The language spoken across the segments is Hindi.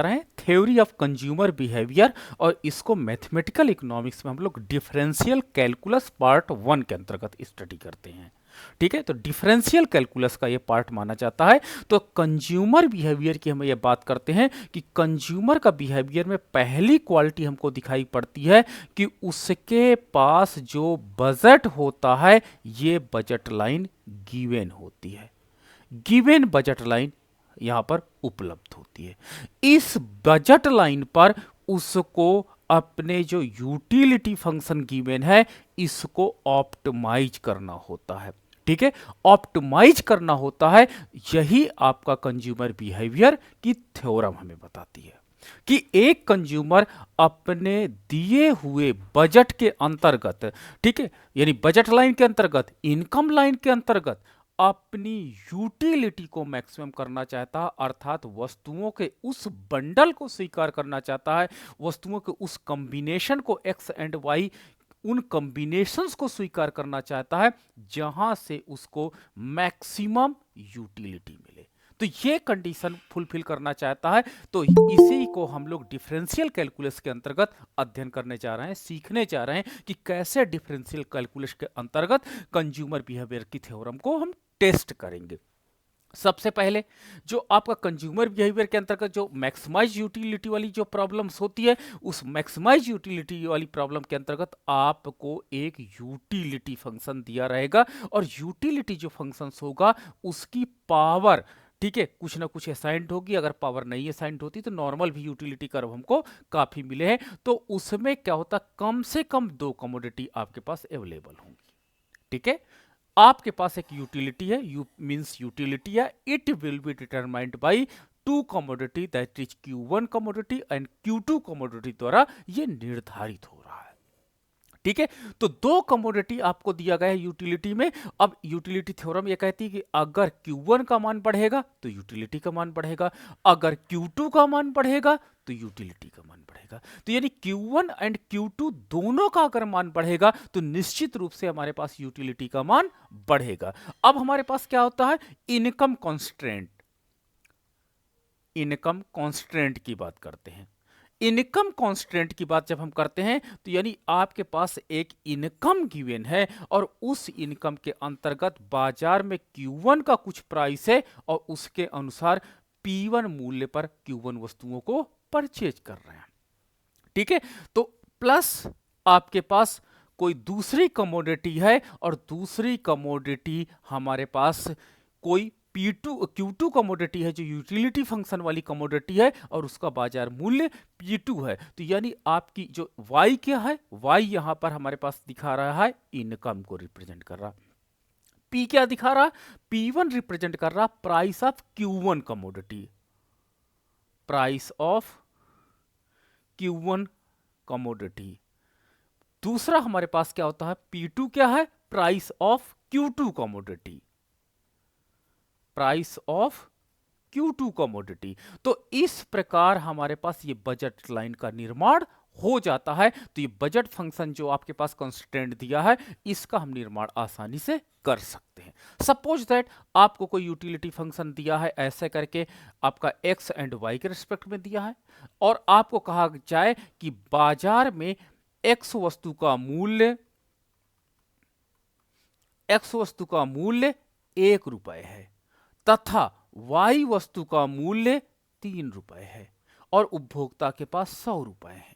रहे हैं थ्योरी ऑफ कंज्यूमर बिहेवियर और इसको मैथमेटिकल इकोनॉमिक्स में हम लोग डिफरेंशियल कैलकुलस पार्ट 1 के अंतर्गत स्टडी करते हैं। ठीक है, तो डिफरेंशियल कैलकुलस का ये पार्ट माना जाता है। तो कंज्यूमर बिहेवियर की हम ये बात करते हैं कि कंज्यूमर का बिहेवियर में पहली क्वालिटी हमको दिखाई पड़ती है कि उसके पास जो बजट होता है ये बजट लाइन गिवन होती है, गिवन बजट लाइन यहां पर उपलब्ध होती है। इस बजट लाइन पर उसको अपने जो यूटिलिटी फंक्शन गिवन है इसको ऑप्टिमाइज करना होता है। ठीक है, ऑप्टिमाइज करना होता है, यही आपका कंज्यूमर बिहेवियर की थ्योरम हमें बताती है कि एक कंज्यूमर अपने दिए हुए बजट के अंतर्गत, ठीक है, यानी बजट लाइन के अंतर्गत, इनकम लाइन के अंतर्गत अपनी यूटिलिटी को मैक्सिमम करना चाहता है, अर्थात वस्तुओं के उस बंडल को स्वीकार करना चाहता है, वस्तुओं के उस कॉम्बिनेशन को एक्स एंड वाई, उन कॉम्बिनेशंस को स्वीकार करना चाहता है जहां से उसको मैक्सिमम यूटिलिटी मिले। तो ये कंडीशन फुलफिल करना चाहता है। तो इसी को हम लोग डिफरेंशियल कैलकुलस के अंतर्गत अध्ययन करने जा रहे हैं, सीखने जा रहे हैं कि कैसे डिफरेंशियल कैलकुलस के अंतर्गत कंज्यूमर बिहेवियर की थ्योरम को हम टेस्ट करेंगे। सबसे पहले जो आपका कंज्यूमर बिहेवियर के अंतर्गत जो मैक्सिमाइज यूटिलिटी वाली जो प्रॉब्लम्स होती है, उस मैक्सिमाइज यूटिलिटी वाली प्रॉब्लम के अंतर्गत आपको एक यूटिलिटी फंक्शन दिया रहेगा और यूटिलिटी जो फंक्शंस होगा उसकी पावर, ठीक है, कुछ ना कुछ असाइंड होगी। अगर पावर नहीं असाइंड होती तो नॉर्मल भी यूटिलिटी कर्व हमको काफी मिले हैं। तो उसमें क्या होता, कम से कम 2 कमोडिटी आपके पास अवेलेबल होंगी। ठीक है, आपके पास एक यूटिलिटी है, यू मींस यूटिलिटी है, it will be determined by 2 commodity that is Q1 commodity and Q2 commodity द्वारा ये निर्धारित हो रहा है। ठीक है, तो 2 कमोडिटी आपको दिया गया है यूटिलिटी में। अब यूटिलिटी थ्योरम ये कहती है कि अगर Q1 का मान बढ़ेगा तो यूटिलिटी का मान बढ़ेगा, अगर Q2 का मान बढ़ेगा तो यूटिलिटी का मान बढ़ेगा। तो यानी Q1 एंड Q2 दोनों का अगर मान बढ़ेगा तो निश्चित रूप से हमारे पास यूटिलिटी का मान बढ़ेगा। अब हमारे पास क्या होता है, इनकम कॉन्स्ट्रेंट, इनकम कॉन्स्ट्रेंट की बात करते हैं। इनकम कांस्टेंट की बात जब हम करते हैं तो यानी आपके पास एक इनकम गिवन है और उस इनकम के अंतर्गत बाजार में Q1 का कुछ प्राइस है और उसके अनुसार P1 मूल्य पर Q1 वस्तुओं को परचेज कर रहे हैं। ठीक है, तो प्लस आपके पास कोई दूसरी कमोडिटी है और दूसरी कमोडिटी हमारे पास कोई P2 Q2 कमोडिटी है जो यूटिलिटी फंक्शन वाली कमोडिटी है और उसका बाजार मूल्य P2 है। तो यानी आपकी जो Y क्या है, Y यहां पर हमारे पास दिखा रहा है इनकम को रिप्रेजेंट कर रहा, P क्या दिखा रहा, P1 रिप्रेजेंट कर रहा price of Q1 commodity, price of Q1 commodity. दूसरा हमारे पास क्या होता है, P2 क्या है, price of Q2 commodity, price of Q2 commodity. तो इस प्रकार हमारे पास ये बजट लाइन का निर्माण हो जाता है। तो ये बजट फंक्शन जो आपके पास कांस्टेंट दिया है इसका हम निर्माण आसानी से कर सकते हैं। सपोज दैट आपको कोई यूटिलिटी फंक्शन दिया है ऐसे करके, आपका x एंड y के रिस्पेक्ट में दिया है और आपको कहा जाए कि बाजार में x वस्तु का मूल्य, x वस्तु का मूल्य 1 रुपए है तथा Y वस्तु का मूल्य 3 रुपए है और उपभोक्ता के पास 100 रुपए है।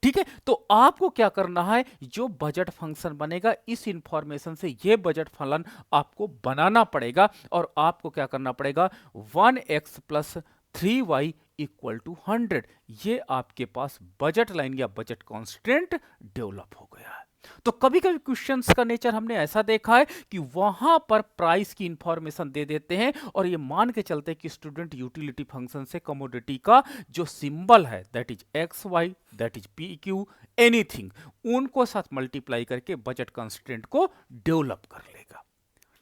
ठीक है, तो आपको क्या करना है, जो बजट फंक्शन बनेगा इस इंफॉर्मेशन से ये बजट फलन आपको बनाना पड़ेगा और आपको क्या करना पड़ेगा, 1x plus 3y equal to 100, ये आपके पास बजट लाइन या बजट कॉन्स्टेंट डेवलप हो गया है। तो कभी कभी क्वेश्चंस का नेचर हमने ऐसा देखा है कि वहां पर प्राइस की इंफॉर्मेशन दे देते हैं और ये मान के चलते हैं कि स्टूडेंट यूटिलिटी फंक्शन से कमोडिटी का जो सिंबल है that is X Y, that is P Q, anything, उनको साथ मल्टीप्लाई करके बजट कंस्ट्रेंट को डेवलप कर लेगा।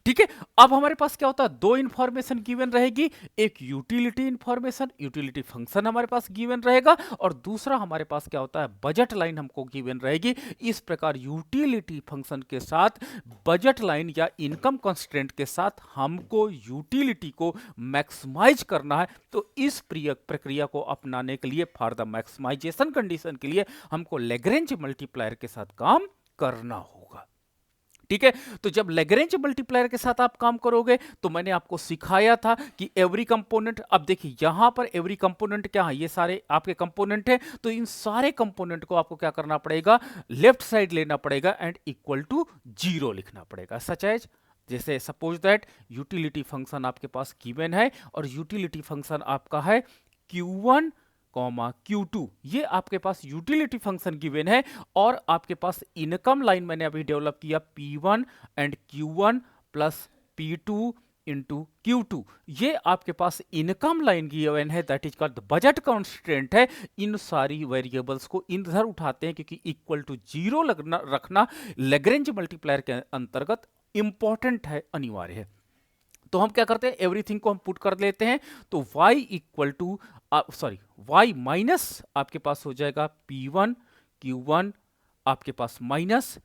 ठीक है। अब हमारे पास क्या होता है, दो इंफॉर्मेशन गिवन रहेगी, एक यूटिलिटी इंफॉर्मेशन, यूटिलिटी फंक्शन हमारे पास गिवन रहेगा, और दूसरा हमारे पास क्या होता है, बजट लाइन हमको गिवन रहेगी। इस प्रकार यूटिलिटी फंक्शन के साथ बजट लाइन या इनकम कंस्ट्रेंट के साथ हमको यूटिलिटी को मैक्सिमाइज करना है। तो इस प्रक्रिया को अपनाने के लिए, फॉर द मैक्सिमाइजेशन कंडीशन के लिए, हमको लैग्रेंज मल्टीप्लायर के साथ काम करना होगा। ठीक है। तो जब लैग्रेंज मल्टीप्लायर के साथ आप काम करोगे, तो मैंने आपको सिखाया था कि एवरी कंपोनेंट, अब देखिए यहां पर एवरी कंपोनेंट क्या है, ये सारे आपके कंपोनेंट है, तो इन सारे कंपोनेंट को आपको क्या करना पड़ेगा, लेफ्ट साइड लेना पड़ेगा एंड इक्वल टू 0 लिखना पड़ेगा। सच एज, जैसे सपोज दैट यूटिलिटी फंक्शन आपके पास गिवन है और यूटिलिटी फंक्शन आपका है Q1, Q2, ये आपके पास यूटिलिटी फंक्शन गिवन है, और आपके पास इनकम लाइन मैंने अभी डेवलप किया P1 and Q1 plus P2 into Q2, ये आपके पास इनकम लाइन गिवन है, that is called budget constant है। इन सारी वेरिएबल्स को इधर उठाते हैं, क्योंकि इक्वल टू 0 रखना लैग्रेंज मल्टीप्लायर के अंतर्गत इंपॉर्टेंट है, अनिवार्य है। तो हम क्या करते हैं, एवरीथिंग को हम पुट कर लेते हैं। तो y equal to y minus आपके पास हो जाएगा P1 Q1, आपके पास माइनस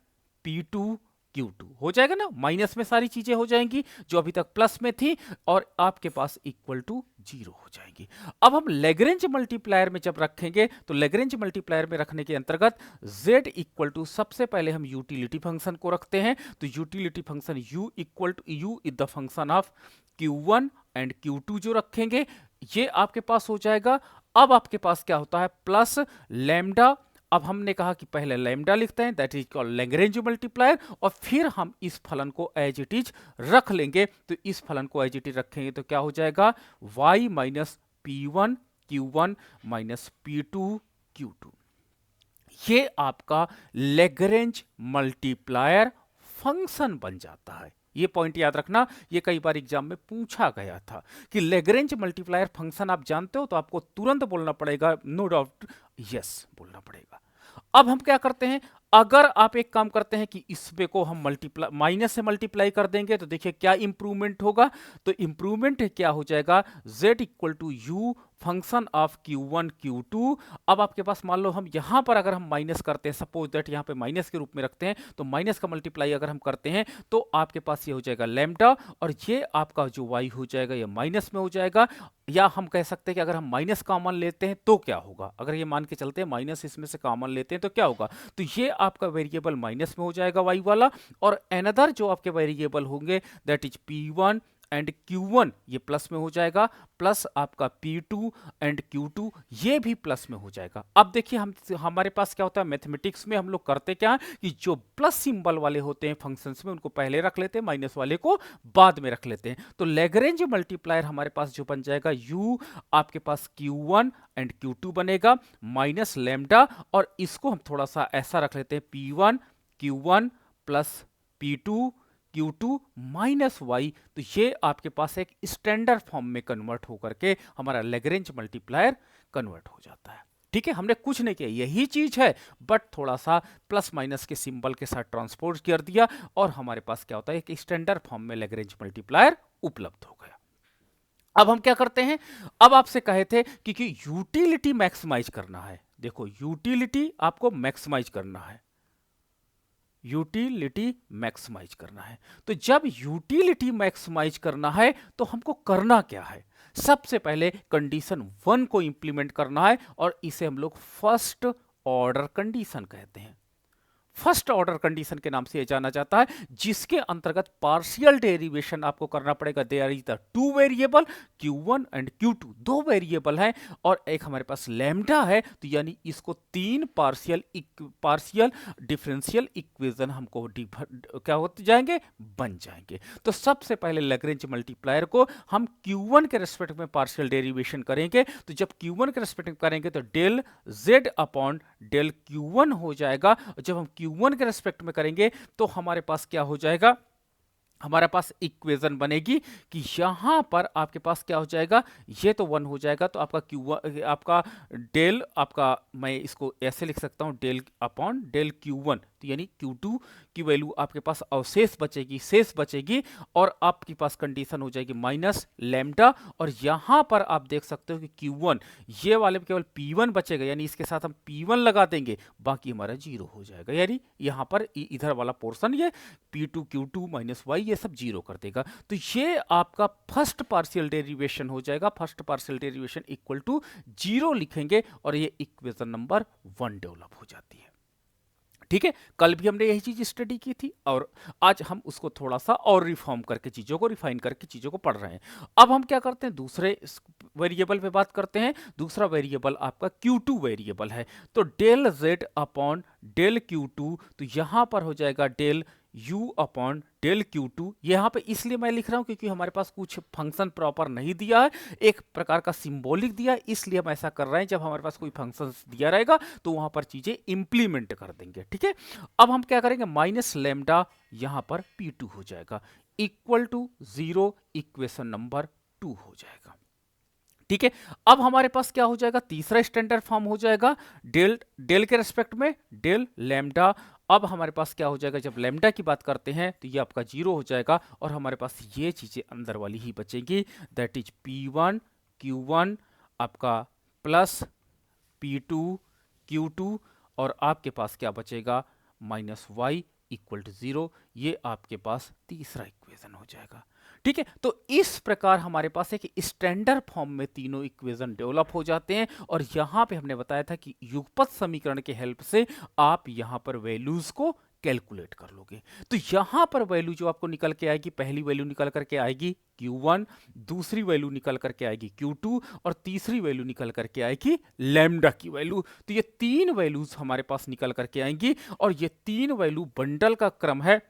P2 Q2 हो जाएगा ना, माइनस में सारी चीजें हो जाएंगी जो अभी तक प्लस में थी, और आपके पास इक्वल टू 0 हो जाएगी। अब हम लैग्रेंज मल्टीप्लायर में जब रखेंगे, तो लैग्रेंज मल्टीप्लायर में रखने के अंतर्गत z इक्वल टू, सबसे पहले हम यूटिलिटी फंक्शन को रखते हैं। तो utility function u equal to, u is the function of Q1 and Q2 जो रखेंगे, ये आपके पास हो जाएगा। अब आपके पास क्या होता है, प्लस लैम्डा। अब हमने कहा कि पहले लैम्डा लिखते हैं, that is called Lagrange multiplier, और फिर हम इस फलन को एज इट इज रख लेंगे। तो इस फलन को एज इट इज रखेंगे तो क्या हो जाएगा, y minus P1 Q1 minus P2 Q2। ये आपका लैग्रेंज मल्टीप्लायर फंक्शन बन जाता है। ये पॉइंट याद रखना, ये कई बार एग्जाम में पूछा गया था कि लैग्रेंज मल्टीप्लायर फंक्शन आप जानते हो, तो आपको तुरंत बोलना पड़ेगा, नो डाउट यस बोलना पड़ेगा। अब हम क्या करते हैं, अगर आप एक काम करते हैं कि इसमें को हम मल्टीप्लाई, माइनस से मल्टीप्लाई कर देंगे, तो देखिए क्या इंप्रूवमेंट होगा। तो इंप्रूवमेंट क्या हो जाएगा, z equal to u function of Q1 Q2। अब आपके पास मान लो हम यहां पर अगर हम माइनस करते हैं, सपोज दैट यहां पे माइनस के रूप में रखते हैं, तो माइनस का मल्टीप्लाई अगर हम करते हैं, तो आपके पास ये हो जाएगा लैम्डा, और ये आपका जो y हो जाएगा ये माइनस में हो जाएगा। या हम कह सकते हैं कि अगर हम माइनस कॉमन लेते हैं तो क्या होगा, अगर ये मान के चलते हैं माइनस इसमें से कॉमन लेते हैं तो क्या होगा, तो ये आपका वेरिएबल माइनस में हो जाएगा y वाला, और अनदर जो आपके वेरिएबल होंगे that is P1 and Q1 ये प्लस में हो जाएगा, प्लस आपका P2 एंड Q2 ये भी प्लस में हो जाएगा। अब देखिए हमारे पास क्या होता है, मैथमेटिक्स में हम लोग करते क्या है कि जो प्लस सिंबल वाले होते हैं फंक्शंस में, उनको पहले रख लेते हैं, माइनस वाले को बाद में रख लेते हैं। तो लैग्रेंज मल्टीप्लायर हमारे पास जो बन जाएगा, u आपके पास Q1 एंड Q2 बनेगा माइनस लैम्डा, और इसको हम थोड़ा सा ऐसा रख लेते हैं, P1 Q1 plus P2 Q2 minus y। तो ये आपके पास एक स्टैंडर्ड फॉर्म में कन्वर्ट होकर के हमारा लैग्रेंज मल्टीप्लायर कन्वर्ट हो जाता है। ठीक है, हमने कुछ नहीं किया, यही चीज है, बट थोड़ा सा प्लस माइनस के सिंबल के साथ ट्रांसपोज कर दिया, और हमारे पास क्या होता है, एक स्टैंडर्ड फॉर्म में लैग्रेंज मल्टीप्लायर उपलब्ध हो गया। अब हम क्या करते हैं, अब आपसे कहे थे कि यूटिलिटी मैक्सिमाइज करना है। देखो यूटिलिटी आपको मैक्सिमाइज करना है, यूटिलिटी मैक्सिमाइज करना है। तो जब यूटिलिटी मैक्सिमाइज करना है तो हमको करना क्या है, सबसे पहले कंडीशन 1 को इंप्लीमेंट करना है, और इसे हम लोग फर्स्ट ऑर्डर कंडीशन कहते हैं। फर्स्ट ऑर्डर कंडीशन के नाम से यह जाना जाता है, जिसके अंतर्गत पार्शियल डेरिवेशन आपको करना पड़ेगा। There is the two variable Q1 and Q2, दो वेरिएबल हैं, और एक हमारे पास लैम्डा है, तो यानी इसको तीन पार्शियल डिफरेंशियल इक्वेशन हमको क्या होते जाएंगे, बन जाएंगे। तो सबसे पहले लैग्रेंज मल्टीप्लायर को हम Q1 के रेस्पेक्ट में पार्शियल डेरिवेशन करेंगे। तो जब Q1 के रेस्पेक्ट में करेंगे तो del z upon del Q1 हो जाएगा। जब हम Q1 के रेस्पेक्ट में करेंगे तो हमारे पास क्या हो जाएगा, हमारे पास इक्वेशन बनेगी कि यहां पर आपके पास क्या हो जाएगा, ये तो 1 हो जाएगा, तो आपका Q1 आपका डेल, आपका मैं इसको ऐसे लिख सकता हूं, डेल अपॉन डेल Q1, तो यानी Q2 की वैल्यू आपके पास अवशेष बचेगी, शेष बचेगी, और आपके पास कंडीशन हो जाएगी माइनस लैम्डा। और यहां पर आप देख सकते हो कि Q1 ये वाले में केवल P1 बचेगा, यानी इसके साथ हम P1 लगा देंगे, बाकी हमारा 0 हो जाएगा, यानी यहां पर इधर वाला पोर्शन ये P2 Q2 माइनस y ये सब 0 कर देगा। तो ये आपका फर्स्ट पार्शियल डेरिवेशन हो जाएगा। First partial derivation equal to 0 लिखेंगे और ये इक्वेशन नंबर 1 डेवलप हो जाती है। ठीक है, कल भी हमने यही चीज स्टडी की थी और आज हम उसको थोड़ा सा और रिफॉर्म करके चीजों को रिफाइन करके चीजों को पढ़ रहे हैं। अब हम क्या करते हैं, दूसरे वेरिएबल पे बात करते हैं। दूसरा वेरिएबल आपका Q2 वेरिएबल है, तो del z upon del Q2, तो यहां पर हो जाएगा del u upon del Q2। यहाँ पे इसलिए मैं लिख रहा हूं क्योंकि हमारे पास कुछ फंक्शन प्रॉपर नहीं दिया है, एक प्रकार का सिंबॉलिक दिया है, इसलिए हम ऐसा कर रहे हैं। जब हमारे पास कोई फंक्शन दिया रहेगा तो वहां पर चीजें इंप्लीमेंट कर देंगे। ठीक है, अब हम क्या करेंगे, माइनस लैम्डा यहां पर P2 हो जाएगा इक्वल टू 0, इक्वेशन नंबर 2 हो जाएगा। ठीक है, अब हमारे पास क्या हो जाएगा, तीसरा स्टैंडर्ड फॉर्म हो जाएगा डेल के रेस्पेक्ट में डेल लैम्डा। अब हमारे पास क्या हो जाएगा, जब लैम्डा की बात करते हैं तो ये आपका 0 हो जाएगा और हमारे पास ये चीजें अंदर वाली ही बचेंगी, दैट इज P1 Q1 आपका प्लस P2 Q2, और आपके पास क्या बचेगा, माइनस y इक्वल टू 0। ये आपके पास तीसरा इक्वेशन हो जाएगा। ठीक है, तो इस प्रकार हमारे पास एक स्टैंडर्ड फॉर्म में तीनों इक्वेशन डेवलप हो जाते हैं। और यहां पे हमने बताया था कि युगपत समीकरण के हेल्प से आप यहां पर वैल्यूज को कैलकुलेट कर लोगे। तो यहां पर वैल्यू जो आपको निकल के आएगी, पहली वैल्यू निकल करके आएगी Q1, दूसरी वैल्यू निकल करके आएगी Q2, और तीसरी वैल्यू निकल करके आएगी लैम्डा की वैल्यू। तो ये तीन वैल्यूज हमारे पास निकल करके आएंगी, और ये तीन वैल्यू बंडल का क्रम है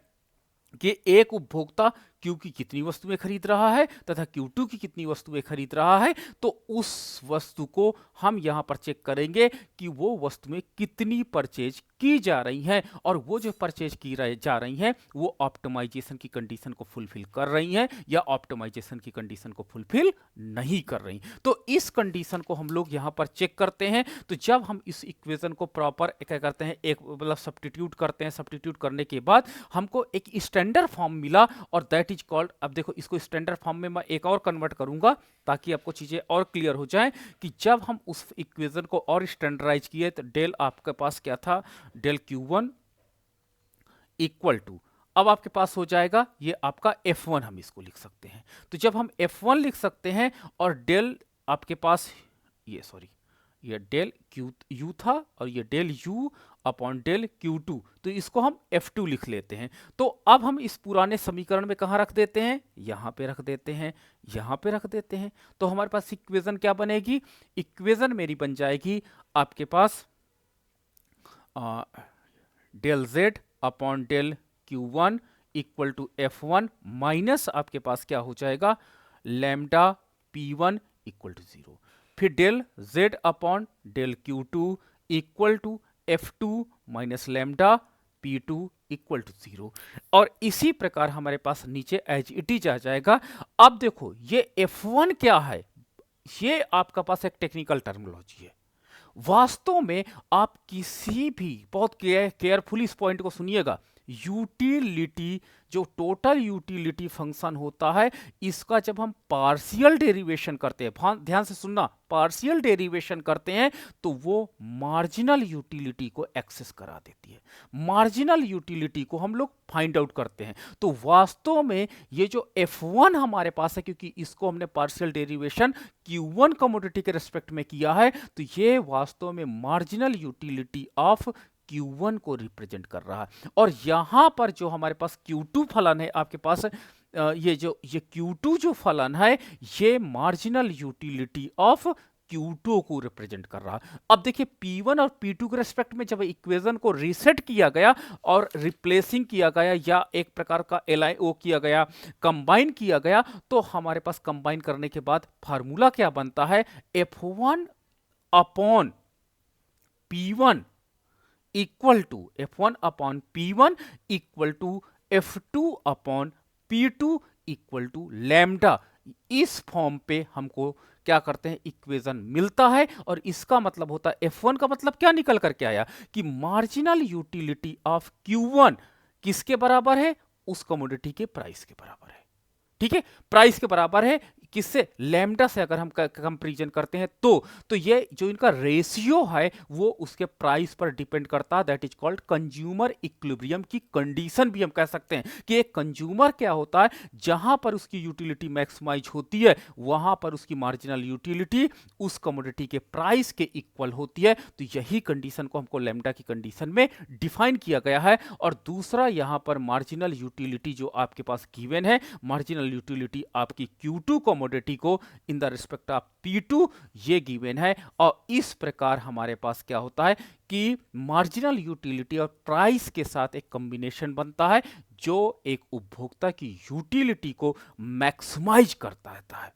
कि एक उपभोक्ता Q की कितनी वस्तुएं खरीद रहा है तथा Q2 की कितनी वस्तुएं खरीद रहा है। तो उस वस्तु को हम यहां पर चेक करेंगे कि वो वस्तुएं कितनी परचेज की जा रही हैं, और वो जो परचेज की जा रही हैं वो ऑप्टिमाइजेशन की कंडीशन को फुलफिल कर रही हैं या ऑप्टिमाइजेशन की कंडीशन को फुलफिल नहीं कर रही। तो इस कंडीशन को हम लोग यहां पर चेक करते हैं। तो जब हम इस इक्वेशन को प्रॉपर क्या करते हैं, एक मतलब सब्स्टिट्यूट करते हैं, सब्स्टिट्यूट करने के बाद हमको एक स्टैंडर्ड फॉर्म मिला, और दैट इज कॉल्ड, अब देखो इसको स्टैंडर्ड फॉर्म में मैं एक और कन्वर्ट करूंगा ताकि आपको चीजें और क्लियर हो जाएं कि जब हम उस इक्वेशन को और स्टैंडर्डाइज किए तो डेल आपके पास क्या था, डेल Q1 इक्वल टू, अब आपके पास हो जाएगा ये आपका F1, हम इसको लिख सकते हैं। तो जब हम F1 लिख सकते हैं और डेल आपके पास ये डेल Q था और ये del U upon del Q2, तो इसको हम F2 लिख लेते हैं। तो अब हम इस पुराने समीकरण में कहाँ रख देते हैं, यहाँ पे रख देते हैं, यहाँ पे रख देते हैं। तो हमारे पास इक्वेशन क्या बनेगी, इक्वेशन मेरी बन जाएगी आपके पास del Z upon del Q1 equal to F1 minus आपके पास क्या हो जाएगा, लैम्डा P1 इक्वल टू 0, फिर del Z upon del Q2 equal to F2 minus lambda P2 equal to 0। और इसी प्रकार हमारे पास नीचे एज इट इज आ जाएगा। अब देखो ये F1 क्या है, ये आपका पास एक टेक्निकल टर्मिनोलॉजी है। वास्तव में आप किसी भी, बहुत केयरफुली इस पॉइंट को सुनिएगा, यूटिलिटी, जो टोटल यूटिलिटी फंक्शन होता है, इसका जब हम पार्शियल डेरिवेशन करते हैं, ध्यान से सुनना, पार्शियल डेरिवेशन करते हैं तो वो मार्जिनल यूटिलिटी को एक्सेस करा देती है। मार्जिनल यूटिलिटी को हम लोग फाइंड आउट करते हैं। तो वास्तव में ये जो F1 हमारे पास है, क्योंकि इसको हमने पार्शियल डेरिवेशन Q1 कमोडिटी के रेस्पेक्ट में किया है, तो ये वास्तव में मार्जिनल यूटिलिटी ऑफ Q1 को रिप्रेजेंट कर रहा है। और यहां पर जो हमारे पास Q2 फलन है आपके पास, ये Q2 जो फलन है, ये मार्जिनल यूटिलिटी ऑफ Q2 को रिप्रेजेंट कर रहा है। अब देखिए P1 और P2 के रेस्पेक्ट में जब इक्वेशन को रीसेट किया गया और रिप्लेसिंग किया गया या एक प्रकार का LIO किया गया, कंबाइन किया गया, तो हमारे पास कंबाइन करने के बाद फार्मूला क्या बनता है, F1 upon P1 equal to F1 upon P1 equal to F2 upon P2 equal to lambda. इस फॉर्म पे हमको क्या करते हैं, इक्वेशन मिलता है। और इसका मतलब होता है F1 का मतलब क्या निकल करके आया कि मार्जिनल यूटिलिटी ऑफ Q1 किसके बराबर है? उस कमोडिटी के प्राइस के बराबर है। ठीक है, प्राइस के बराबर है किससे? लैम्डा से अगर हम कंपैरिजन करते हैं तो ये जो इनका रेशियो है वो उसके प्राइस पर डिपेंड करता है। That is called consumer equilibrium की कंडीशन भी हम कह सकते हैं कि एक कंज्यूमर क्या होता है, जहां पर उसकी यूटिलिटी मैक्सिमाइज होती है वहां पर उसकी मार्जिनल यूटिलिटी उस कमोडिटी के प्राइस के इक्वल होती है। तो यही कंडीशन को हमको लैम्डा की कंडीशन में डिफाइन किया गया है। और दूसरा यहां पर मार्जिनल यूटिलिटी जो आपके पास गिवन है, मार्जिनल यूटिलिटी आपकी Q2 कमोडिटी को in the respect of P2 ये गिवन है। और इस प्रकार हमारे पास क्या होता है कि मार्जिनल यूटिलिटी और प्राइस के साथ एक कॉम्बिनेशन बनता है जो एक उपभोक्ता की यूटिलिटी को मैक्सिमाइज करता रहता है।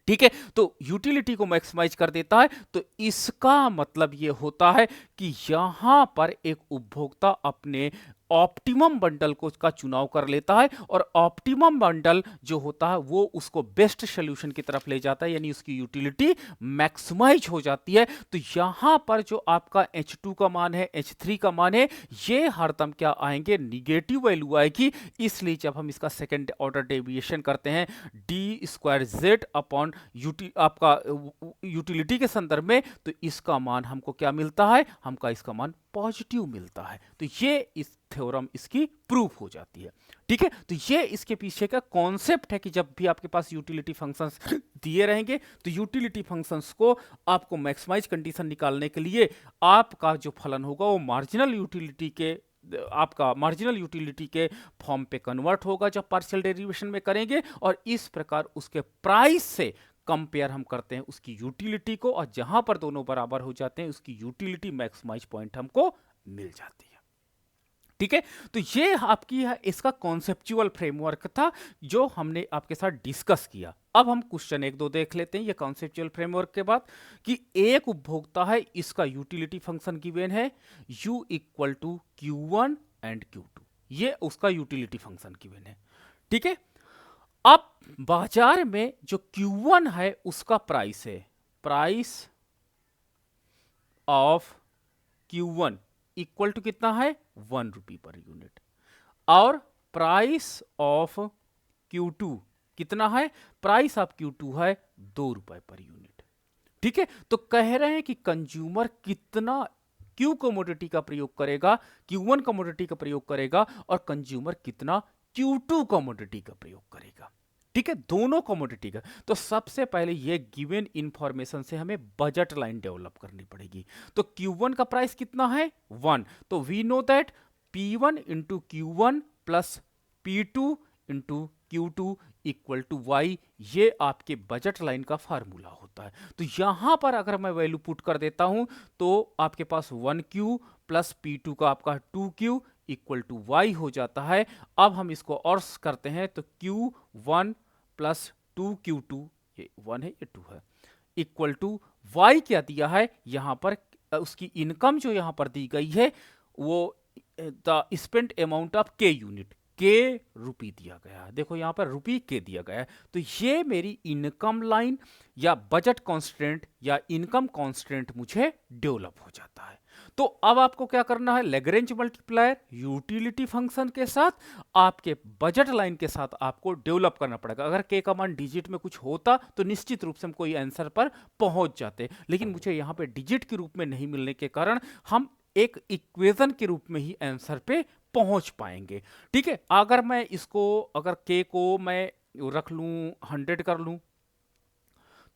ठीक है, तो यूटिलिटी को मैक्सिमाइज कर देता है। तो इसका मतलब यह होता है कि यहां पर एक उपभोक्ता अपने ऑप्टिमम बंडल को का चुनाव कर लेता है और ऑप्टिमम बंडल जो होता है वो उसको बेस्ट सॉल्यूशन की तरफ ले जाता है, यानी उसकी यूटिलिटी मैक्सिमाइज हो जाती है। तो यहां पर जो आपका H2 का मान है, H3 का मान है, ये हरदम क्या आएंगे? निगेटिव वैल्यू आएगी। इसलिए जब हम इसका सेकेंड ऑर्डर डेविएशन करते हैं d² अपॉन आपका यूटिलिटी के संदर्भ में, तो इसका मान हमको क्या मिलता है? हमका इसका मान पॉजिटिव मिलता है। तो ये इस थ्योरम इसकी प्रूफ हो जाती है। ठीक है, तो ये इसके पीछे का कॉन्सेप्ट है कि जब भी आपके पास यूटिलिटी फंक्शंस दिए रहेंगे तो यूटिलिटी फंक्शंस को आपको मैक्सिमाइज कंडीशन निकालने के लिए आपका जो फलन होगा वो मार्जिनल यूटिलिटी के फॉर्म पे कन्वर्ट होगा जब पार्शियल डेरिवेशन में करेंगे। और इस प्रकार उसके प्राइस से कंपेयर हम करते हैं उसकी यूटिलिटी को, और जहां पर दोनों बराबर हो जाते हैं उसकी यूटिलिटी मैक्सिमाइज पॉइंट हमको मिल जाती है। ठीक है, तो ये आपकी इसका कॉन्सेप्चुअल फ्रेमवर्क था जो हमने आपके साथ डिस्कस किया। अब हम क्वेश्चन 1-2 देख लेते हैं ये कॉन्सेप्चुअल फ्रेमवर्क के बाद कि एक उपभोक्ता है, इसका यूटिलिटी फंक्शन गिवन है U equal to Q1 and Q2, ये उसका यूटिलिटी फंक्शन गिवन है। ठीक है, अब बाजार में जो Q1 है उसका प्राइस है, price of Q1 equal to कितना है? 1 रुपी पर यूनिट। और प्राइस ऑफ Q2 कितना है? प्राइस ऑफ Q2 है 2 रुपए पर यूनिट। ठीक है, तो कह रहे हैं कि कंज्यूमर कितना Q कमोडिटी का प्रयोग करेगा, Q1 कमोडिटी का प्रयोग करेगा, और कंज्यूमर कितना Q2 कमोडिटी का प्रयोग करेगा। ठीक है, दोनों कमोडिटी का। तो सबसे पहले ये गिवन इंफॉर्मेशन से हमें बजट लाइन डेवलप करनी पड़ेगी। तो Q1 का प्राइस कितना है? 1। तो we know that P1 into Q1 plus P2 into Q2 equal to Y, ये आपके बजट लाइन का फार्मूला होता है। तो यहां पर अगर मैं वैल्यू पुट कर देता हूं तो आपके पास 1Q प्लस P2 का आपका 2Q इक्वल टू Y हो जाता है। अब हम इसको और करते हैं तो Q1 प्लस 2Q2, ये 1 है ये 2 है, इक्वल टू Y क्या दिया है यहां पर? उसकी इनकम जो यहां पर दी गई है वो the spent amount of K unit, K रुपी दिया गया है। देखो यहां पर रुपी K दिया गया है। तो ये मेरी इनकम लाइन या बजट कॉन्स्टेंट या इनकम कॉन्स्टेंट मुझे डेवलप हो जाता है। तो अब आपको क्या करना है? लैग्रेंज मल्टीप्लायर यूटिलिटी फंक्शन के साथ आपके बजट लाइन के साथ आपको डेवलप करना पड़ेगा। अगर K का मान डिजिट में कुछ होता तो निश्चित रूप से हम कोई आंसर पर पहुंच जाते, लेकिन मुझे यहां पे डिजिट के रूप में नहीं मिलने के कारण हम एक इक्वेशन के रूप में ही आंसर पे पहुंच पाएंगे। ठीक है, अगर मैं इसको अगर K को मैं रख लूं 100 कर लूं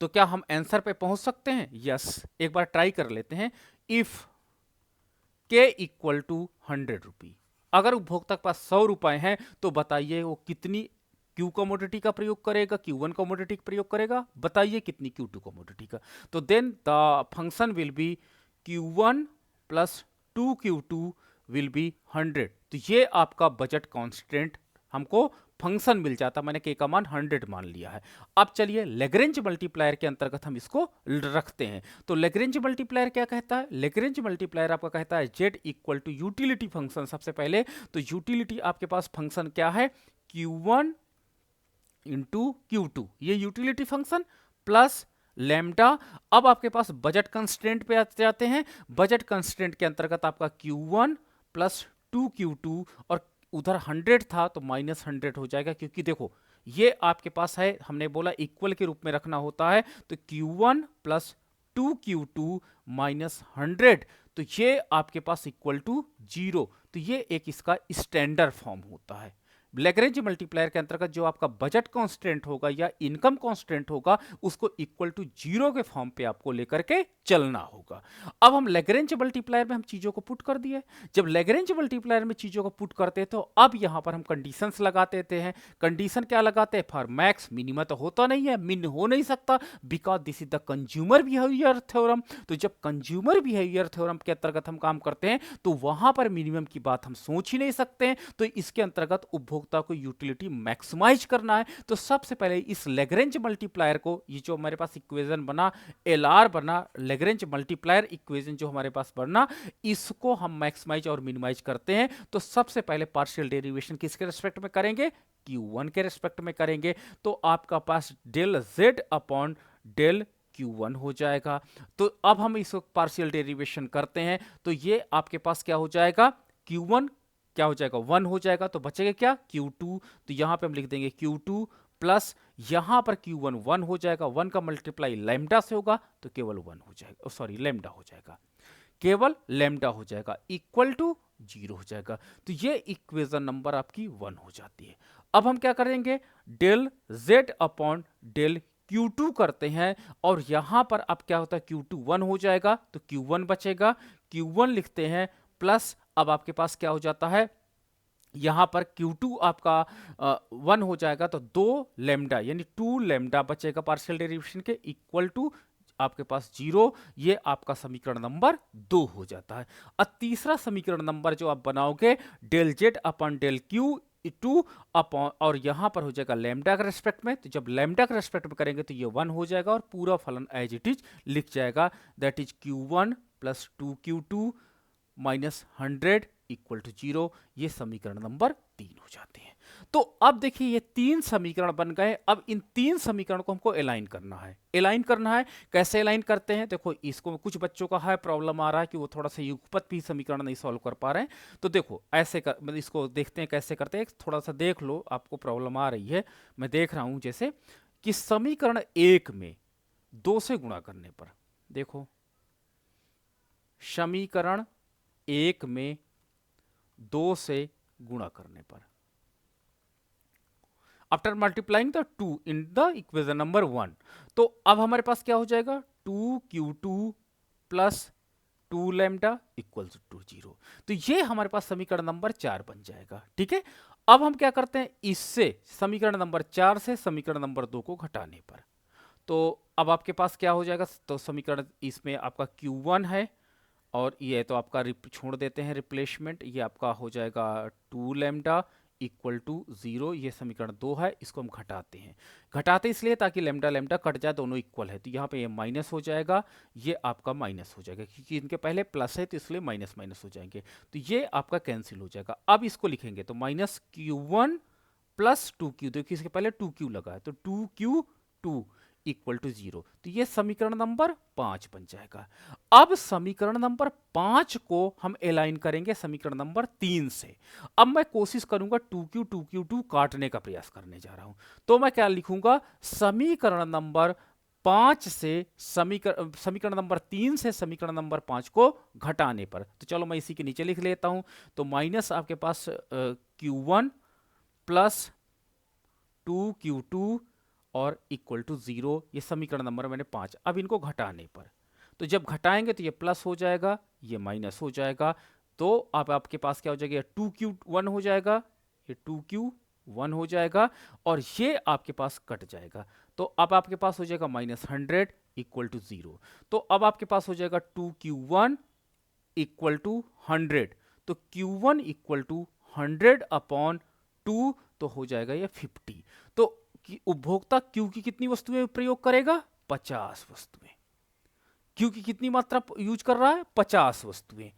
तो क्या हम आंसर पे पहुंच सकते हैं? यस, एक बार ट्राई कर लेते हैं। इफ K इक्वल टू 100 रुपी, अगर उपभोक्ता के पास 100 रुपए हैं तो बताइए वो कितनी Q कमोडिटी का प्रयोग करेगा, Q1 कमोडिटी का प्रयोग करेगा? बताइए कितनी Q2 कमोडिटी का। तो then the function will be Q1 plus 2Q2 will be 100। तो ये आपका बजट कांस्टेंट हमको फंक्शन मिल जाता, मैंने K का मान 100 मान लिया है। अब चलिए लैग्रेंज मल्टीप्लायर के अंतर्गत हम इसको रखते हैं। तो लैग्रेंज मल्टीप्लायर क्या कहता है? लैग्रेंज मल्टीप्लायर आपका कहता है Z equal to utility function. सबसे पहले तो यूटिलिटी आपके पास फंक्शन क्या है? Q1 इंटू Q2, ये यूटिलिटी फंक्शन प्लस लैम्डा। अब आपके पास बजट कंस्ट्रेंट पे जाते हैं। बजट कंस्ट्रेंट के अंतर्गत आपका Q1 प्लस 2Q2 और उधर 100 था तो -100 हो जाएगा, क्योंकि देखो ये आपके पास है, हमने बोला इक्वल के रूप में रखना होता है, तो Q1 प्लस 2Q2 माइनस 100, तो ये आपके पास इक्वल टू 0। तो ये एक इसका स्टैंडर्ड फॉर्म होता है। लैग्रेंज मल्टीप्लायर के अंतर्गत जो आपका बजट कांस्टेंट होगा या इनकम कांस्टेंट होगा, उसको इक्वल टू 0 के फॉर्म पे आपको लेकर के चलना होगा। अब हम लैग्रेंज मल्टीप्लायर में हम चीजों को पुट कर दिए। जब लैग्रेंज मल्टीप्लायर में चीजों को पुट करते हैं तो अब यहां पर हम कंडीशंस लगा देते हैं। कंडीशन क्या लगाते हैं? फॉर मैक्स मिनिमा तो होता नहीं है, मिन हो नहीं सकता, because this is the consumer behaviour theorem. तो जब कंज्यूमर बिहेवियर थ्योरम के अंतर्गत हम काम करते हैं तो वहां पर मिनिमम की बात हम सोच ही नहीं सकते हैं। तो इसके अंतर्गत उपभोक्ता को यूटिलिटी मैक्सिमाइज करना है। तो सबसे पहले इस लैग्रेंज मल्टीप्लायर को, ये जो हमारे पास इक्वेशन बना, एलआर बना, लैग्रेंज मल्टीप्लायर इक्वेशन जो हमारे पास बना, इसको हम मैक्सिमाइज और मिनिमाइज करते हैं। तो सबसे पहले पार्शियल डेरिवेशन किसके रिस्पेक्ट में करेंगे? Q1 के रिस्पेक्ट में करेंगे। तो आपका पास del Z upon del Q1 हो जाएगा। तो अब हम इसको पार्शियल डेरिवेशन करते हैं, तो ये आपके पास क्या हो जाएगा? Q1 क्या हो जाएगा? 1 हो जाएगा। तो बचेगा क्या? Q2। तो यहां पे हम लिख देंगे Q2 प्लस यहां पर Q1 1 हो जाएगा, 1 का मल्टीप्लाई लैम्डा से होगा तो केवल 1 हो जाएगा, सॉरी लैम्डा हो जाएगा, केवल लैम्डा हो जाएगा, इक्वल टू 0 हो जाएगा। तो ये इक्वेशन नंबर आपकी 1 हो जाती है। अब हम क्या करेंगे? Del Z upon del Q2 करते हैं, और यहां पर अब क्या होता है? Q2 1 हो जाएगा तो Q1 बचेगा, Q1 लिखते हैं प्लस, अब आपके पास क्या हो जाता है? यहां पर Q2 आपका 1 हो जाएगा, तो 2 लैम्डा यानी 2 लैम्डा बचेगा पार्शियल डेरिवेशन के, इक्वल टू आपके पास 0। ये आपका समीकरण नंबर 2 हो जाता है। अब तीसरा समीकरण नंबर जो आप बनाओगे, del Z upon del Q2 upon, और यहां पर हो जाएगा लैम्डा के रेस्पेक्ट में। तो जब लैम्डा के रेस्पेक्ट में करेंगे तो ये 1 हो जाएगा और पूरा फलन एज इट इज लिख जाएगा, that is Q1 plus 2Q2 minus 100 equal to 0। ये समीकरण नंबर 3 हो जाते हैं। तो अब देखिए ये 3 समीकरण बन गए। अब इन 3 समीकरण को हमको अलाइन करना है। अलाइन करना है, कैसे अलाइन करते हैं? देखो इसको कुछ बच्चों का है प्रॉब्लम आ रहा है कि वो थोड़ा सा युगपत भी समीकरण नहीं सॉल्व कर पा रहे हैं। तो देखो ऐसे कर, मतलब इसको देखते हैं कैसे करते हैं। थोड़ा सा देख लो, आपको प्रॉब्लम आ रही है, मैं देख रहा हूं। जैसे कि समीकरण 1 में 2 से गुणा करने पर, देखो समीकरण 1 में 2 से गुणा करने पर, after multiplying the 2 in the equation number 1, तो अब हमारे पास क्या हो जाएगा? 2Q2 plus 2 lambda equal to 0। तो ये हमारे पास समीकरण नंबर 4 बन जाएगा। ठीक है, अब हम क्या करते हैं? इससे समीकरण नंबर 4 से समीकरण नंबर 2 को घटाने पर, तो अब आपके पास क्या हो जाएगा? तो समीकरण इसमें आपका Q1 है, और ये तो आपका छोड़ देते हैं रिप्लेसमेंट, ये आपका हो जाएगा 2 लैम्डा इक्वल टू 0। ये समीकरण 2 है, इसको हम घटाते हैं। घटाते इसलिए ताकि लैम्डा लैम्डा कट जाए, दोनों इक्वल है, तो यहाँ पे ये माइनस हो जाएगा, ये आपका माइनस हो जाएगा, क्योंकि इनके पहले प्लस है तो इसलिए माइनस माइनस हो जाएंगे, तो ये आपका कैंसिल हो जाएगा। अब इसको लिखेंगे तो माइनस Q1 प्लस 2Q, देखिए इसके पहले 2Q लगा है तो 2Q2 इक्वल टू 0। तो ये समीकरण नंबर 5 बन जाएगा। अब समीकरण नंबर 5 को हम अलाइन करेंगे समीकरण नंबर 3 से। अब मैं कोशिश करूंगा 2Q2 काटने का प्रयास करने जा रहा हूं, तो मैं क्या लिखूंगा? समीकरण नंबर 5 से समीकरण नंबर 3 से समीकरण नंबर 5 को घटाने पर, तो चलो मैं इसी के नीचे लिख लेता हूं। तो माइनस आपके पास Q1 प्लस 2Q2 और इक्वल टू 0। ये समीकरण नंबर मैंने 5। अब इनको घटाने पर, तो जब घटाएंगे तो ये प्लस हो जाएगा, ये माइनस हो जाएगा, तो अब आपके पास क्या हो जाएगा? 2Q1 हो जाएगा, ये 2Q1 हो जाएगा, और ये आपके पास कट जाएगा, तो अब आपके पास हो जाएगा -100 इक्वल टू 0। तो अब आपके पास हो जाएगा 2Q1 इक्वल टू 100, तो Q1 इक्वल टू 100 अपॉन 2, तो हो जाएगा ये 50। तो कि उपभोक्ता Q की कितनी वस्तुएं प्रयोग करेगा? 50 वस्तुएं। Q की कितनी मात्रा यूज कर रहा है? 50 वस्तुएं।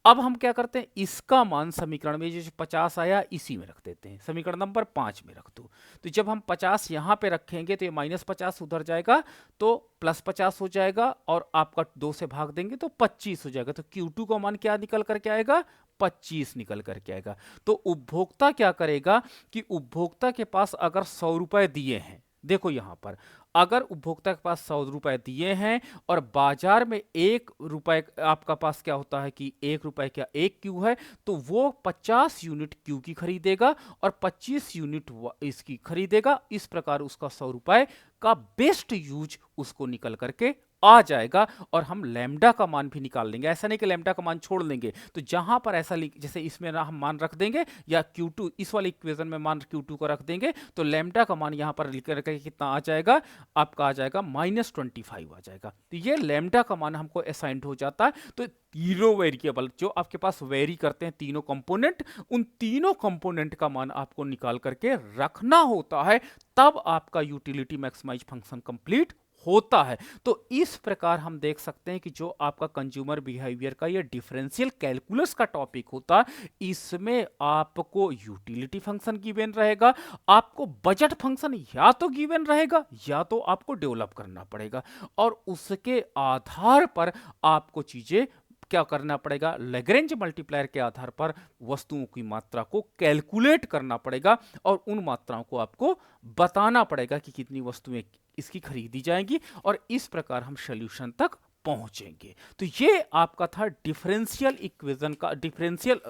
अब हम क्या करते हैं, इसका मान समीकरण में जो 50 आया इसी में रख देते हैं, समीकरण नंबर 5 में रख दो। तो जब हम 50 यहाँ पे रखेंगे तो ये -50 उधर जाएगा तो +50 हो जाएगा, और आपका 2 से भाग देंगे तो 25 हो जाएगा। तो Q2 का मान क्या निकल करके आएगा, 25 निकल करके आएगा। तो उपभोक्ता क्या करेगा कि उपभोक्ता के पास अगर 100 रुपए दिए हैं, देखो यहां पर अगर उपभोक्ता के पास 100 रुपए दिए हैं और बाजार में 1 रुपए आपका पास क्या होता है कि 1 रुपए क्या 1 क्यू है, तो वो 50 यूनिट क्यू की खरीदेगा और 25 यूनिट इसकी खरीदेगा। इस प्रकार उसका 100 रुपए का बेस्ट यूज उसको निकल करके आ जाएगा, और हम लैम्डा का मान भी निकाल लेंगे। ऐसा नहीं कि लैम्डा का मान छोड़ लेंगे, तो जहां पर ऐसा जैसे इसमें ना हम मान रख देंगे या Q2 इस वाले इक्वेशन में मान Q2 को रख देंगे, तो लैम्डा का मान यहां पर लिख करके कितना आ जाएगा, आपका आ जाएगा -25 आ जाएगा। तो ये लैम्डा का मान हमको असाइंड हो जाता है। तो तीनों वेरिएबल जो आपके पास वेरी करते हैं, तीनों कंपोनेंट, उन तीनों कंपोनेंट का मान आपको निकाल करके रखना होता है, तब आपका यूटिलिटी मैक्सिमाइज फंक्शन कंप्लीट होता है। तो इस प्रकार हम देख सकते हैं कि जो आपका कंज्यूमर बिहेवियर का ये डिफरेंशियल कैलकुलस का टॉपिक होता है, इसमें आपको यूटिलिटी फंक्शन गिवन रहेगा, आपको बजट फंक्शन या तो गिवन रहेगा या तो आपको डेवलप करना पड़ेगा, और उसके आधार पर आपको चीजें क्या करना पड़ेगा, लैग्रेंज मल्टीप्लायर के आधार पर वस्तुओं की मात्रा को कैलकुलेट करना पड़ेगा, और उन मात्राओं को आपको बताना पड़ेगा कि कितनी वस्तुएं इसकी खरीदी जाएंगी, और इस प्रकार हम सॉल्यूशन तक पहुंचेंगे। तो ये आपका था डिफरेंशियल इक्वेशन का, डिफरेंशियल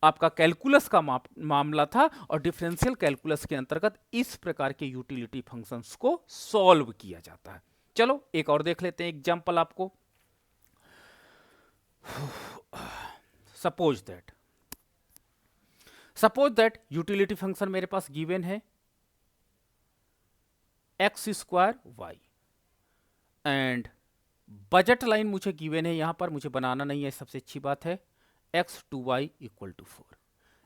आपका कैलकुलस का मामला था, और डिफरेंशियल कैलकुलस के अंतर्गत इस प्रकार के यूटिलिटी फंक्शंस को सॉल्व किया जाता है। चलो एक और देख लेते हैं एग्जांपल आपको। सपोज दैट यूटिलिटी फंक्शन मेरे पास गिवन है x² y, and budget line मुझे गिवन है, यहां पर मुझे बनाना नहीं है, सबसे अच्छी बात है, x2y = 4।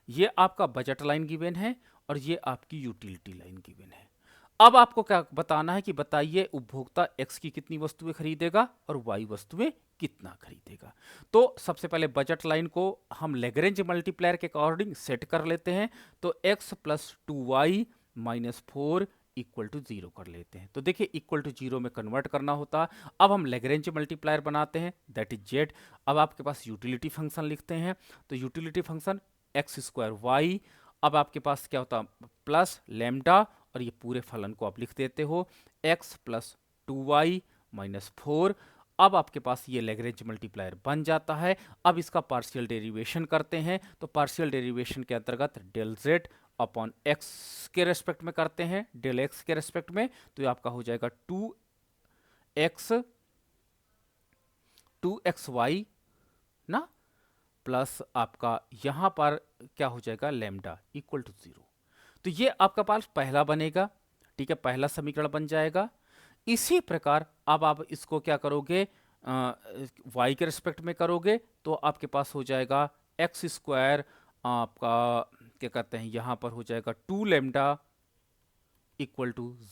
ये आपका बजट लाइन गिवन है और ये आपकी यूटिलिटी लाइन गिवन है। अब आपको क्या बताना है कि बताइए उपभोक्ता x की कितनी वस्तुएं खरीदेगा और y वस्तुएं कितना खरीदेगा। तो सबसे पहले बजट लाइन को हम लैग्रेंज मल्टीप्लायर के अकॉर्डिंग सेट कर लेते हैं। तो x + 2y - 4 = 0 कर लेते हैं। तो देखिए इक्वल टू 0 में कन्वर्ट करना होता है। अब हम लैग्रेंज मल्टीप्लायर बनाते हैं, दैट इज z। अब आपके पास यूटिलिटी फंक्शन लिखते हैं, तो यूटिलिटी फंक्शन x² y, अब आपके पास क्या होता है प्लस लैम्डा, और ये पूरे फलन को आप लिख देते हो x + 2y - 4। अब आपके पास ये लैग्रेंज मल्टीप्लायर बन जाता है। अब इसका पार्शियल डेरिवेशन करते हैं, तो पार्शियल डेरिवेशन के अंतर्गत डेल z अपॉन x के रेस्पेक्ट में करते हैं, डेल x के रेस्पेक्ट में, तो ये आपका हो जाएगा 2xy ना, प्लस आपका यहां पर क्या हो जाएगा लैम्डा = 0। तो ये आपका पास पहला बनेगा, ठीक है, पहला समीकरण बन जाएगा। इसी प्रकार अब आप इसको क्या करोगे, y के रिस्पेक्ट में करोगे, तो आपके पास हो जाएगा x² आपका क्या कहते हैं यहां पर हो जाएगा 2 लैम्डा =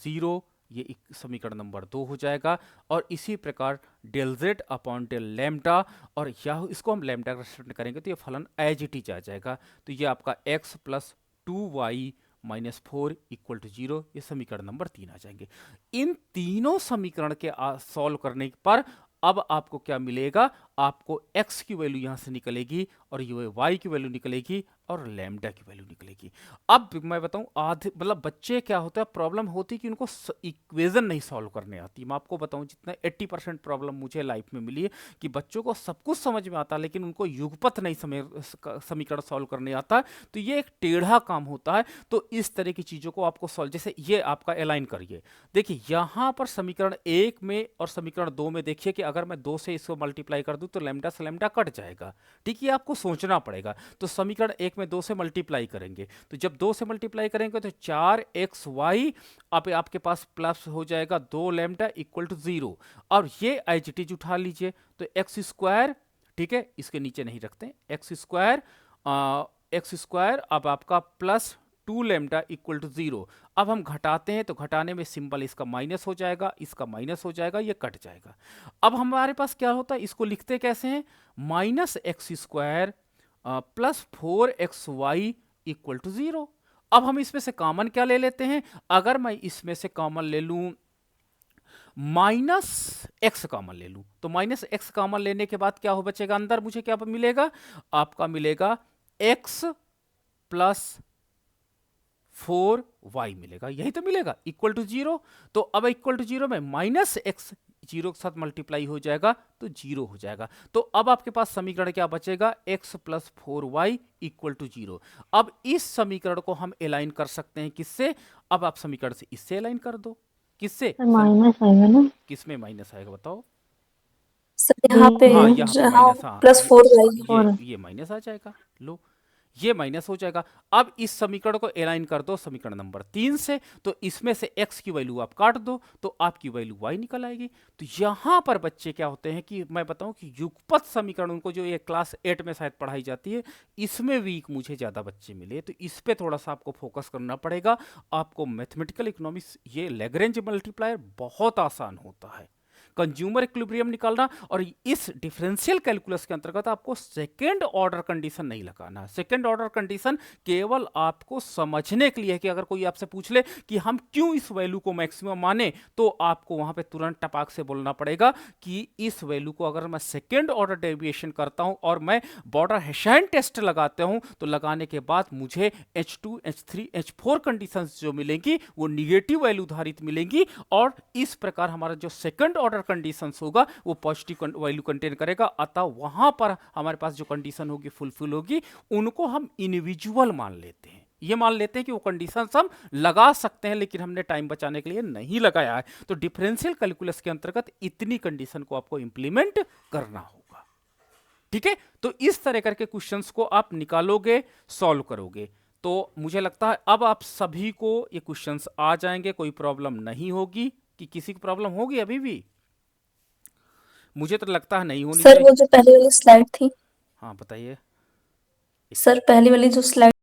0, ये समीकरण नंबर 2 हो जाएगा। और इसी प्रकार del z upon del lambda, और यह इसको हम लैम्डा का रेस्पेक्ट करेंगे तो ये फलन एज इट इज आ जाएगा। तो ये आपका x + 2y - 4 = 0, ये समीकरण नंबर 3 आ जाएंगे। इन तीनों समीकरण के सॉल्व करने पर अब आपको क्या मिलेगा, आपको x की वैल्यू यहां से निकलेगी और ये y की वैल्यू निकलेगी और लैम्डा की वैल्यू निकलेगी। अब मैं बताऊं आधे मतलब बच्चे क्या होता है प्रॉब्लम होती है कि उनको इक्वेशन नहीं सॉल्व करने आती। मैं आपको बताऊं जितना 80% प्रॉब्लम मुझे लाइफ में मिली है कि बच्चों को सब कुछ समझ में आता है लेकिन उनको युगपत नहीं समीकरण सॉल्व करने आता, तो ये एक टेढ़ा काम होता है। तो इस तरह की चीजों को आपको सॉल्व, जैसे ये आपका अलाइन करिए, देखिए यहां पर समीकरण 1 में और समीकरण 2 में देखिए कि अगर मैं 2 से इसको मल्टीप्लाई कर दूं तो लैम्डा से लैम्डा कट जाएगा, ठीक है, आपको सोचना पड़ेगा। तो समीकरण 1 में 2 से मल्टीप्लाई करेंगे, तो जब 2 से मल्टीप्लाई करेंगे तो 4xy, अब आपके पास प्लस हो जाएगा 2 लैम्डा = 0। और ये एज इट इज उठा लीजिए, तो x², ठीक है, इसके नीचे नहीं रखते, x² अब आपका प्लस 2 लैम्डा इक्वल टू 0। अब हम घटाते हैं तो घटाने में सिंबल इसका माइनस हो जाएगा, इसका माइनस हो जाएगा, ये कट जाएगा। अब हमारे पास क्या होता है, इसको लिखते कैसे हैं, minus x square plus 4xy equal to 0। अब हम इसमें से कॉमन क्या ले लेते हैं, अगर मैं इसमें से कॉमन ले लूं माइनस एक्स कॉमन ले लूं, तो माइनस एक्स कॉमन लेने के बाद क्या हो बचेगा, अंदर मुझे क्या मिलेगा, आपका मिलेगा x प्लस 4y मिलेगा, यही तो मिलेगा, इक्वल टू 0। तो अब इक्वल टू 0 में माइनस एक्स 0 के साथ मल्टीप्लाई हो जाएगा तो 0 हो जाएगा। तो अब आपके पास समीकरण क्या बचेगा, x plus 4y equal to 0। अब इस समीकरण को हम अलाइन कर सकते हैं किससे, अब आप समीकरण से इससे अलाइन कर दो, किससे, माइनस आएगा ना किसमें माइनस आएगा बताओ, सर यहाँ पे हाँ यहाँ पे जहाँ माइनस, हाँ प्लस 4y ये माइनस आ जाएगा, लो ये माइनस हो जाएगा। अब इस समीकरण को अलाइन कर दो समीकरण नंबर 3 से, तो इसमें से x की वैल्यू आप काट दो तो आपकी वैल्यू y निकल आएगी। तो यहाँ पर बच्चे क्या होते हैं कि मैं बताऊं कि युगपत समीकरण, उनको जो ये क्लास 8 में शायद पढ़ाई जाती है, इसमें वीक मुझे ज़्यादा बच्चे मिले, तो इस पर थोड़ा सा आपको फोकस करना पड़ेगा। आपको मैथमेटिकल इकोनॉमिक्स ये लैग्रेंज मल्टीप्लायर बहुत आसान होता है, कंज्यूमर इक्विलिब्रियम निकालना, और इस डिफरेंशियल कैलकुलस के अंतर्गत आपको सेकेंड ऑर्डर कंडीशन नहीं लगाना। सेकेंड ऑर्डर कंडीशन केवल आपको समझने के लिए है कि अगर कोई आपसे पूछ ले कि हम क्यों इस वैल्यू को मैक्सिमम माने, तो आपको वहां पे तुरंत टपाक से बोलना पड़ेगा कि इस वैल्यू को अगर मैं सेकेंड ऑर्डर डेविएशन करता हूं और मैं बॉर्डर हेशाइन टेस्ट लगाता हूं, तो लगाने के बाद मुझे H2 H3 H4 कंडीशंस जो मिलेंगी वो निगेटिव वैल्यू धारित मिलेंगी, और इस प्रकार हमारा जो सेकंड ऑर्डर कंडीशंस होगा वो पॉजिटिव वैल्यू कंटेन करेगा। अतः वहां पर हमारे पास जो कंडीशन होगी फुलफिल होगी, उनको हम इंडिविजुअल मान लेते हैं, ये मान लेते हैं कि वो कंडीशंस हम लगा सकते हैं, लेकिन हमने टाइम बचाने के लिए नहीं लगाया है। तो डिफरेंशियल कैलकुलस के अंतर्गत इतनी कंडीशन को आपको इंप्लीमेंट करना होगा, ठीक है। तो इस तरह करके क्वेश्चंस को आप निकालोगे, सॉल्व करोगे, तो मुझे लगता है अब आप सभी को ये क्वेश्चंस आ जाएंगे, कोई प्रॉब्लम नहीं होगी। कि किसी को प्रॉब्लम होगी अभी भी, मुझे तो लगता है नहीं होनी सर चाहिए। वो जो पहली वाली स्लाइड थी, हाँ बताइए। सर पहली वाली जो स्लाइड